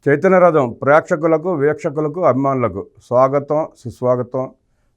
చైతన్య రథం ప్రేక్షకులకు, వీక్షకులకు, అభిమానులకు స్వాగతం, సుస్వాగతం,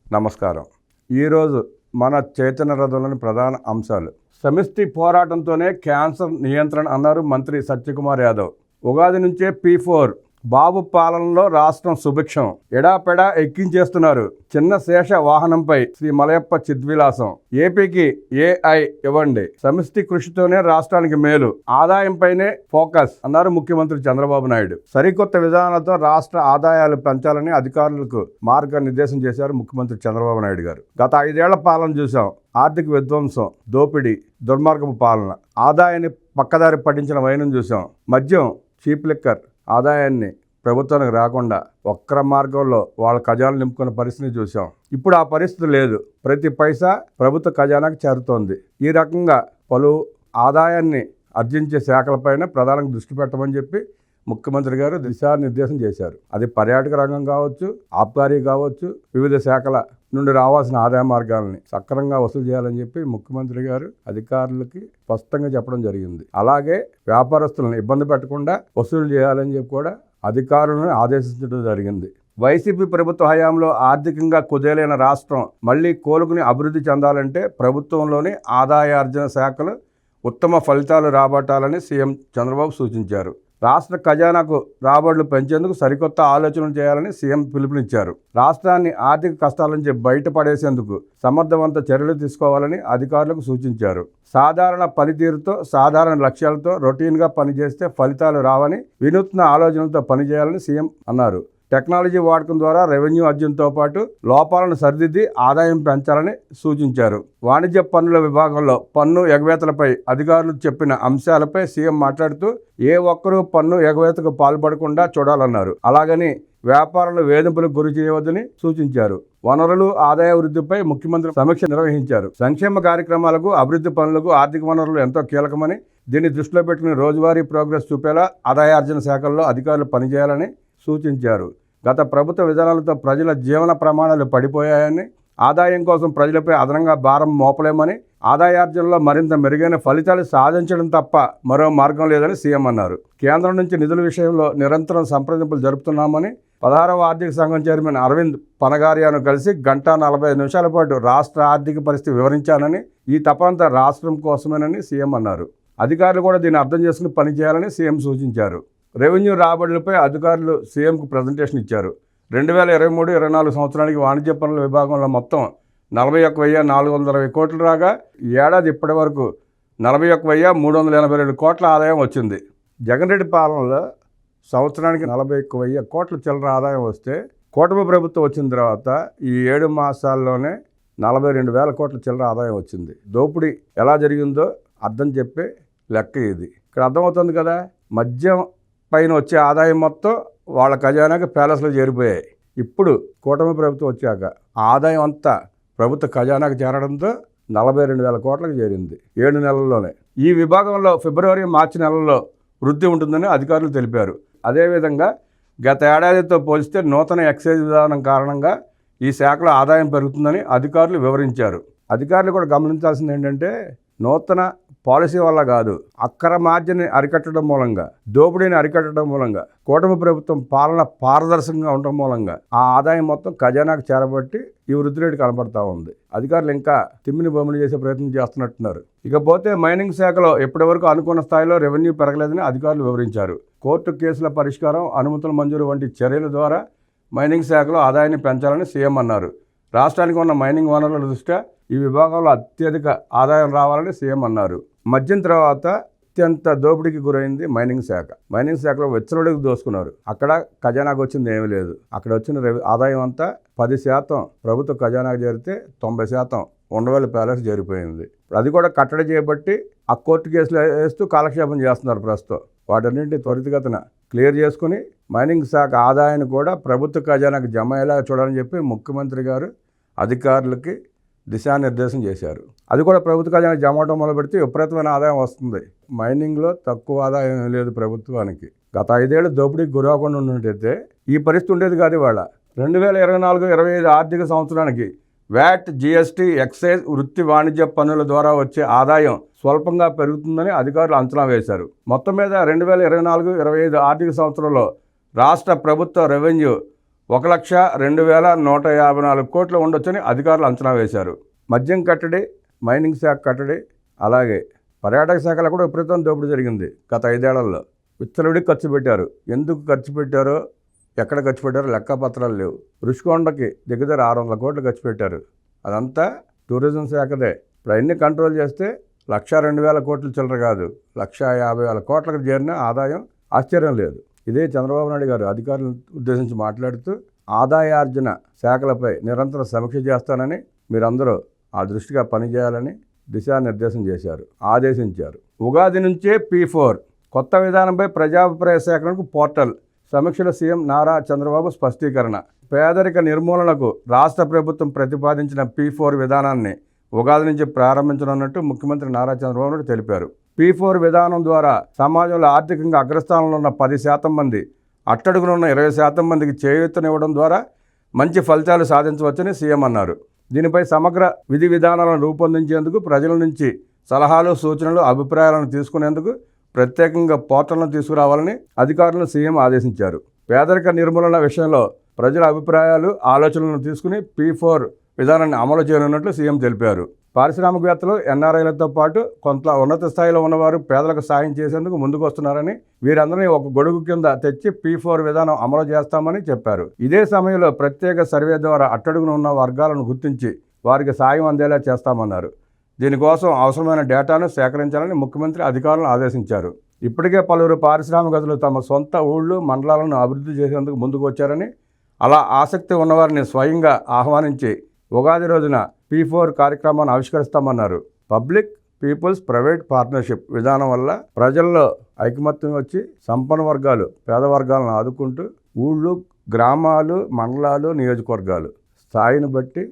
నమస్కారం. ఈరోజు మన చైతన్య రథంలోని ప్రధాన అంశాలు. సమిష్టి పోరాటంతోనే క్యాన్సర్ నియంత్రణ అన్నారు మంత్రి సత్యకుమార్ యాదవ్. ఉగాది నుంచే P4 బాబు పాలనలో రాష్ట్రం సుభిక్షం. ఎడాపెడా ఎక్కించేస్తున్నారు. చిన్న శేష వాహనంపై శ్రీ మలయప్ప చిద్విలాసం. ఏపీకి AI ఇవ్వండి. సమిష్టి కృషితోనే రాష్ట్రానికి మేలు. ఆదాయంపైనే ఫోకస్ అన్నారు ముఖ్యమంత్రి చంద్రబాబు నాయుడు. సరికొత్త విధానాలతో రాష్ట్ర ఆదాయాలు పెంచాలని అధికారులకు మార్గనిర్దేశం చేశారు ముఖ్యమంత్రి చంద్రబాబు నాయుడు గారు. గత 5 ఏళ్ల పాలన చూసాం. ఆర్థిక విధ్వంసం, దోపిడీ, దుర్మార్గపు పాలన, ఆదాయాన్ని పక్కదారి పట్టించిన వైనం చూసాం. మద్యం, చీప్ లిక్కర్ ఆదాయాన్ని ప్రభుత్వానికి రాకుండా వక్ర మార్గంలో వాళ్ళ ఖజానాలు నింపుకున్న పరిస్థితిని చూసాం. ఇప్పుడు ఆ పరిస్థితి లేదు. ప్రతి పైసా ప్రభుత్వ ఖజానాకి చేరుతోంది. ఈ రకంగా పలు ఆదాయాన్ని ఆర్జించే శాఖలపైన ప్రధానంగా దృష్టి పెట్టమని చెప్పి ముఖ్యమంత్రి గారు దిశానిర్దేశం చేశారు. అది పర్యాటక రంగం కావచ్చు, ఆబ్కారీ కావచ్చు, వివిధ శాఖల నుండి రావాల్సిన ఆదాయ మార్గాలని సక్రమంగా వసూలు చేయాలని చెప్పి ముఖ్యమంత్రి గారు అధికారులకి స్పష్టంగా చెప్పడం జరిగింది. అలాగే వ్యాపారస్తులను ఇబ్బంది పెట్టకుండా వసూలు చేయాలని చెప్పి కూడా అధికారులను ఆదేశించడం జరిగింది. వైసీపీ ప్రభుత్వ హయాంలో ఆర్థికంగా కుదేలైన రాష్ట్రం మళ్లీ కోలుకుని అభివృద్ధి చెందాలంటే ప్రభుత్వంలోని ఆదాయార్జన శాఖలు ఉత్తమ ఫలితాలు రాబట్టాలని సీఎం చంద్రబాబు సూచించారు. రాష్ట్ర ఖజానాకు రాబడులు పెంచేందుకు సరికొత్త ఆలోచనలు చేయాలని సీఎం పిలుపునిచ్చారు. రాష్ట్రాన్ని ఆర్థిక కష్టాల నుంచి బయటపడేసేందుకు సమర్థవంత చర్యలు తీసుకోవాలని అధికారులకు సూచించారు. సాధారణ పనితీరుతో, సాధారణ లక్ష్యాలతో రొటీన్గా పనిచేస్తే ఫలితాలు రావని వినూత్న ఆలోచనలతో పనిచేయాలని సీఎం అన్నారు. టెక్నాలజీ వాడకం ద్వారా రెవెన్యూ అర్జనతో పాటు లోపాలను సరిదిద్ది ఆదాయం పెంచాలని సూచించారు. వాణిజ్య పన్నుల విభాగంలో పన్ను ఎగవేతలపై అధికారులు చెప్పిన అంశాలపై సీఎం మాట్లాడుతూ ఏ ఒక్కరూ పన్ను ఎగవేతకు పాల్పడకుండా చూడాలన్నారు. అలాగని వ్యాపారులు వేధింపులకు గురి చేయవద్దని సూచించారు. వనరులు, ఆదాయ వృద్ధిపై ముఖ్యమంత్రి సమీక్ష నిర్వహించారు. సంక్షేమ కార్యక్రమాలకు, అభివృద్ధి పనులకు ఆర్థిక వనరులు ఎంతో కీలకమని, దీన్ని దృష్టిలో పెట్టుకుని రోజువారీ ప్రోగ్రెస్ చూపేలా ఆదాయార్జన శాఖల్లో అధికారులు పనిచేయాలని సూచించారు. గత ప్రభుత్వ విధానాలతో ప్రజల జీవన ప్రమాణాలు పడిపోయాయని, ఆదాయం కోసం ప్రజలపై అదనంగా భారం మోపలేమని, ఆదాయార్జనలో మరింత మెరుగైన ఫలితాలు సాధించడం తప్ప మరో మార్గం లేదని సీఎం అన్నారు. కేంద్రం నుంచి నిధుల విషయంలో నిరంతరం సంప్రదింపులు జరుపుతున్నామని 16వ ఆర్థిక సంఘం చైర్మన్ అరవింద్ పనగారియాను కలిసి 1:45 నిమిషాల పాటు రాష్ట్ర ఆర్థిక పరిస్థితి వివరించానని, ఈ తపనంతా రాష్ట్రం కోసమేనని సీఎం అన్నారు. అధికారులు కూడా దీన్ని అర్థం చేసుకుని పనిచేయాలని సీఎం సూచించారు. రెవెన్యూ రాబడులపై అధికారులు సీఎంకు ప్రజెంటేషన్ ఇచ్చారు. 2023-24 సంవత్సరానికి వాణిజ్య పన్నుల విభాగంలో మొత్తం 41,420 కోట్లు రాగా ఏడాది ఇప్పటి వరకు 41,382 కోట్ల ఆదాయం వచ్చింది. జగన్ రెడ్డి పాలనలో సంవత్సరానికి 41,000 కోట్ల చిల్లర ఆదాయం వస్తే, కూటమి ప్రభుత్వం వచ్చిన తర్వాత ఈ 7 మాసాల్లోనే 42,000 కోట్ల చిల్లర ఆదాయం వచ్చింది. దోపిడీ ఎలా జరిగిందో అర్థం చెప్పే లెక్క ఇది. ఇక్కడ అర్థమవుతుంది కదా. మద్యం పైన వచ్చే ఆదాయం మొత్తం వాళ్ళ ఖజానాకి ప్యాలెస్లో చేరిపోయాయి. ఇప్పుడు కూటమి ప్రభుత్వం వచ్చాక ఆదాయం అంతా ప్రభుత్వ ఖజానాకి చేరడంతో 42,000 కోట్లకు చేరింది 7 నెలల్లోనే. ఈ విభాగంలో ఫిబ్రవరి, మార్చి నెలల్లో వృద్ధి ఉంటుందని అధికారులు తెలిపారు. అదేవిధంగా గత ఏడాదితో పోలిస్తే నూతన ఎక్సైజ్ విధానం కారణంగా ఈ శాఖలో ఆదాయం పెరుగుతుందని అధికారులు వివరించారు. అధికారులు కూడా గమనించాల్సింది ఏంటంటే, నూతన పాలసీ వల్ల కాదు, అక్రమార్జనని అరికట్టడం మూలంగా, దోపిడీని అరికట్టడం మూలంగా, కూటమి ప్రభుత్వం పాలన పారదర్శకంగా ఉండటం మూలంగా ఆ ఆదాయం మొత్తం ఖజానాకు చేరబట్టి ఈ వృద్ధి రేటు కనబడతా ఉంది. అధికారులు ఇంకా తిమ్మిని బొమ్మలు చేసే ప్రయత్నం చేస్తున్నట్టున్నారు. ఇకపోతే మైనింగ్ శాఖలో ఇప్పటివరకు అనుకున్న స్థాయిలో రెవెన్యూ పెరగలేదని అధికారులు వివరించారు. కోర్టు కేసుల పరిష్కారం, అనుమతుల మంజూరు వంటి చర్యల ద్వారా మైనింగ్ శాఖలో ఆదాయాన్ని పెంచాలని సీఎం అన్నారు. రాష్ట్రానికి ఉన్న మైనింగ్ వనరుల దృష్ట్యా ఈ విభాగంలో అత్యధిక ఆదాయం రావాలని సీఎం అన్నారు. మద్యం తర్వాత అత్యంత దోపిడీకి గురైంది మైనింగ్ శాఖ. మైనింగ్ శాఖలో వెచ్చలొడికి దోసుకున్నారు. అక్కడ ఖజానాకు వచ్చింది ఏమీ లేదు. అక్కడ వచ్చిన ఆదాయం అంతా 10% ప్రభుత్వ ఖజానాకు చేరితే 90% ఉండవల్లి ప్యాలెస్ చేరిపోయింది. అది కూడా కట్టడి చేయబట్టి ఆ కోర్టు కేసులు వేస్తూ కాలక్షేపం చేస్తున్నారు ప్రస్తుతం. వాటన్నింటినీ త్వరితగతిన క్లియర్ చేసుకుని మైనింగ్ శాఖ ఆదాయాన్ని కూడా ప్రభుత్వ ఖజానాకు జమ అయ్యేలా చూడాలని చెప్పి ముఖ్యమంత్రి గారు అధికారులకి దిశానిర్దేశం చేశారు. అది కూడా ప్రభుత్వ ఖజానా జమ అవడం మొదలు పెడితే విపరీతమైన ఆదాయం వస్తుంది. మైనింగ్లో తక్కువ ఆదాయం లేదు ప్రభుత్వానికి. గత 5 ఏళ్ళు దోపిడీకి గురవకుండా ఉన్నట్టయితే ఈ పరిస్థితి ఉండేది కాదు. ఇవాళ 2024-25 ఆర్థిక సంవత్సరానికి వ్యాట్, జీఎస్టీ, ఎక్సైజ్, వృత్తి వాణిజ్య పన్నుల ద్వారా వచ్చే ఆదాయం స్వల్పంగా పెరుగుతుందని అధికారులు అంచనా వేశారు. మొత్తం మీద 2024-25 ఆర్థిక సంవత్సరంలో రాష్ట్ర ప్రభుత్వ రెవెన్యూ 1,02,154 కోట్లు ఉండొచ్చని అధికారులు అంచనా వేశారు. మద్యం కట్టడి, మైనింగ్ శాఖ కట్టడి, అలాగే పర్యాటక శాఖలో కూడా విపరీతం దోపిడీ జరిగింది. గత 5 ఏళ్లలో విచ్చలవిడికి ఖర్చు పెట్టారు. ఎందుకు ఖర్చు పెట్టారో, ఎక్కడ ఖర్చు పెట్టారో లెక్కపత్రాలు లేవు. రుషికొండకి దగ్గర 600 కోట్లు ఖర్చు పెట్టారు. అదంతా టూరిజం శాఖదే. ఇప్పుడు అన్ని కంట్రోల్ చేస్తే 1,02,000 కోట్లు చిల్లర కాదు, 1,50,000 కోట్లకు చేరిన ఆదాయం ఆశ్చర్యం లేదు. ఇదే చంద్రబాబు నాయుడు గారు అధికారులను ఉద్దేశించి మాట్లాడుతూ ఆదాయార్జన శాఖలపై నిరంతరం సమీక్ష చేస్తానని, మీరందరూ ఆ దృష్టిగా పనిచేయాలని దిశానిర్దేశం చేశారు, ఆదేశించారు. ఉగాది నుంచే P4 కొత్త విధానంపై ప్రజాభిప్రాయ సేకరణకు పోర్టల్. సమీక్షలో సీఎం నారా చంద్రబాబు స్పష్టీకరణ. పేదరిక నిర్మూలనకు రాష్ట్ర ప్రభుత్వం ప్రతిపాదించిన P4 విధానాన్ని ఉగాది నుంచి ప్రారంభించనున్నట్టు ముఖ్యమంత్రి నారా చంద్రబాబు నాయుడు తెలిపారు. P4 విధానం ద్వారా సమాజంలో ఆర్థికంగా అగ్రస్థానంలో ఉన్న 10% మంది, అట్టడుగునున్న 20% మందికి చేయూతనివ్వడం ద్వారా మంచి ఫలితాలు సాధించవచ్చని సీఎం అన్నారు. దీనిపై సమగ్ర విధి విధానాలను రూపొందించేందుకు ప్రజల నుంచి సలహాలు, సూచనలు, అభిప్రాయాలను తీసుకునేందుకు ప్రత్యేకంగా పోర్టల్ను తీసుకురావాలని అధికారులను సీఎం ఆదేశించారు. పేదరిక నిర్మూలన విషయంలో ప్రజల అభిప్రాయాలు, ఆలోచనలను తీసుకుని P4 విధానాన్ని అమలు చేయనున్నట్లు సీఎం తెలిపారు. పారిశ్రామికవేత్తలు, ఎన్ఆర్ఐలతో పాటు కొంత ఉన్నత స్థాయిలో ఉన్నవారు పేదలకు సాయం చేసేందుకు ముందుకు వస్తున్నారని, వీరందరినీ ఒక గొడుగు కింద తెచ్చి P4 విధానం అమలు చేస్తామని చెప్పారు. ఇదే సమయంలో ప్రత్యేక సర్వే ద్వారా అట్టడుగున ఉన్న వర్గాలను గుర్తించి వారికి సాయం అందేలా చేస్తామన్నారు. దీనికోసం అవసరమైన డేటాను సేకరించాలని ముఖ్యమంత్రి అధికారులను ఆదేశించారు. ఇప్పటికే పలువురు పారిశ్రామికవేత్తలు తమ సొంత ఊళ్ళు, మండలాలను అభివృద్ధి చేసేందుకు ముందుకు వచ్చారని, అలా ఆసక్తి ఉన్నవారిని స్వయంగా ఆహ్వానించి ఉగాది రోజున P4 కార్యక్రమాన్ని ఆవిష్కరిస్తామన్నారు. పబ్లిక్ పీపుల్స్ ప్రైవేట్ పార్ట్నర్షిప్ విధానం వల్ల ప్రజల్లో ఐకమత్యం వచ్చి సంపన్న వర్గాలు పేద వర్గాలను ఆదుకుంటూ ఊళ్ళు, గ్రామాలు, మండలాలు, నియోజకవర్గాలు స్థాయిని బట్టి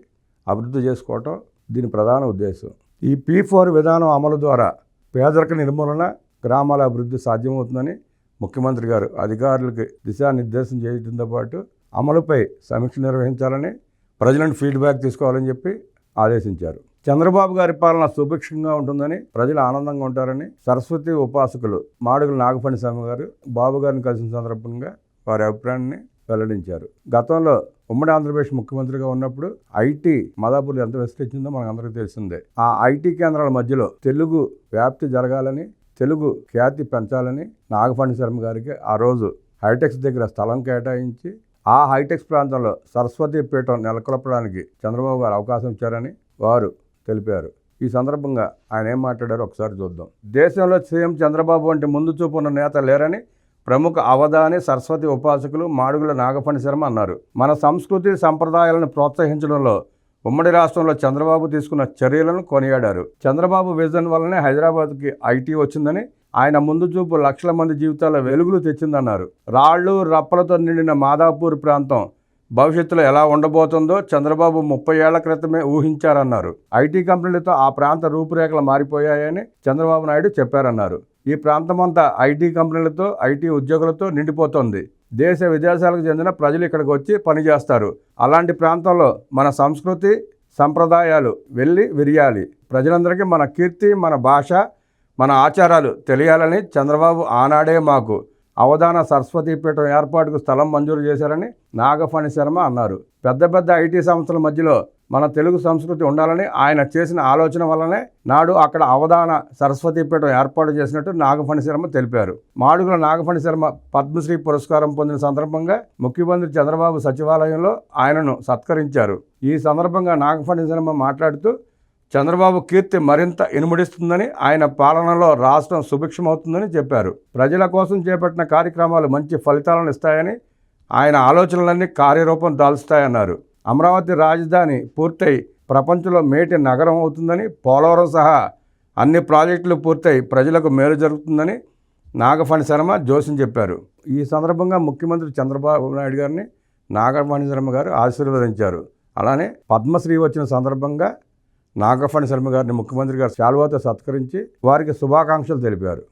అభివృద్ధి చేసుకోవటం దీని ప్రధాన ఉద్దేశం. ఈ P4 విధానం అమలు ద్వారా పేదరిక నిర్మూలన, గ్రామాల అభివృద్ధి సాధ్యమవుతుందని ముఖ్యమంత్రి గారు అధికారులకి దిశానిర్దేశం చేయడంతో పాటు అమలుపై సమీక్ష నిర్వహించాలని, ప్రజలను ఫీడ్బ్యాక్ తీసుకోవాలని చెప్పి ఆదేశించారు. చంద్రబాబు గారి పాలన సుభిక్షంగా ఉంటుందని, ప్రజలు ఆనందంగా ఉంటారని సరస్వతి ఉపాసకులు మాడుగుల నాగఫణి శర్మ గారు బాబు గారిని కలిసిన సందర్భంగా వారి అభిప్రాయాన్ని వెల్లడించారు. గతంలో ఉమ్మడి ఆంధ్రప్రదేశ్ ముఖ్యమంత్రిగా ఉన్నప్పుడు ఐటీ మదాపూర్లు ఎంత విస్తరించిందో మనకు అందరికీ తెలిసిందే. ఆ ఐటీ కేంద్రాల మధ్యలో తెలుగు వ్యాప్తి జరగాలని, తెలుగు ఖ్యాతి పెంచాలని నాగఫణి శర్మ గారికి ఆ రోజు హైటెక్స్ దగ్గర స్థలం కేటాయించి ఆ హైటెక్స్ ప్రాంతంలో సరస్వతి పీఠం నెలకొల్పడానికి చంద్రబాబు గారు అవకాశం ఇచ్చారని వారు తెలిపారు. ఈ సందర్భంగా ఆయన ఏం మాట్లాడారో ఒకసారి చూద్దాం. దేశంలో సీఎం చంద్రబాబు వంటి ముందు చూపు ఉన్న నేత లేరని ప్రముఖ అవధాని సరస్వతి ఉపాసకులు మాడుగుల నాగఫణి శర్మ అన్నారు. మన సంస్కృతి సంప్రదాయాలను ప్రోత్సహించడంలో ఉమ్మడి రాష్ట్రంలో చంద్రబాబు తీసుకున్న చర్యలను కొనియాడారు. చంద్రబాబు విజన్ వల్లనే హైదరాబాద్కి ఐటీ వచ్చిందని, ఆయన ముందు చూపు లక్షల మంది జీవితాల వెలుగులు తెచ్చిందన్నారు. రాళ్లు, రప్పలతో నిండిన మాదాపూర్ ప్రాంతం భవిష్యత్తులో ఎలా ఉండబోతుందో చంద్రబాబు 30 ఏళ్ల క్రితమే ఊహించారన్నారు. ఐటీ కంపెనీలతో ఆ ప్రాంత రూపురేఖలు మారిపోయాయని చంద్రబాబు నాయుడు చెప్పారన్నారు. ఈ ప్రాంతమంతా ఐటీ కంపెనీలతో, ఐటీ ఉద్యోగులతో నిండిపోతుంది. దేశ విదేశాలకు చెందిన ప్రజలు ఇక్కడికి వచ్చి పనిచేస్తారు. అలాంటి ప్రాంతంలో మన సంస్కృతి సంప్రదాయాలు వెళ్ళి విరియాలి. ప్రజలందరికీ మన కీర్తి, మన భాష, మన ఆచారాలు తెలియాలని చంద్రబాబు ఆనాడే మాకు అవధాన సరస్వతి పీఠం ఏర్పాటుకు స్థలం మంజూరు చేశారని నాగఫణి శర్మ అన్నారు. పెద్ద పెద్ద ఐటీ సంస్థల మధ్యలో మన తెలుగు సంస్కృతి ఉండాలని ఆయన చేసిన ఆలోచన వల్లనే నాడు అక్కడ అవధాన సరస్వతి పీఠం ఏర్పాటు చేసినట్టు నాగఫణి శర్మ తెలిపారు. మాడుగుల నాగఫణి శర్మ పద్మశ్రీ పురస్కారం పొందిన సందర్భంగా ముఖ్యమంత్రి చంద్రబాబు సచివాలయంలో ఆయనను సత్కరించారు. ఈ సందర్భంగా నాగఫణి శర్మ మాట్లాడుతూ చంద్రబాబు కీర్తి మరింత ఇనుముడిస్తుందని, ఆయన పాలనలో రాష్ట్రం సుభిక్షమవుతుందని చెప్పారు. ప్రజల కోసం చేపట్టిన కార్యక్రమాలు మంచి ఫలితాలను ఇస్తాయని, ఆయన ఆలోచనలన్నీ కార్యరూపం దాల్చుతాయన్నారు. అమరావతి రాజధాని పూర్తయి ప్రపంచంలో మేటి నగరం అవుతుందని, పోలవరం సహా అన్ని ప్రాజెక్టులు పూర్తయి ప్రజలకు మేలు జరుగుతుందని నాగఫణి శర్మ జోస్యం చెప్పారు. ఈ సందర్భంగా ముఖ్యమంత్రి చంద్రబాబు నాయుడు గారిని నాగఫణి శర్మ గారు ఆశీర్వదించారు. అలానే పద్మశ్రీ వచ్చిన సందర్భంగా నాగఫణి శర్మ గారిని ముఖ్యమంత్రి గారు శాలువాతో సత్కరించి వారికి శుభాకాంక్షలు తెలిపారు.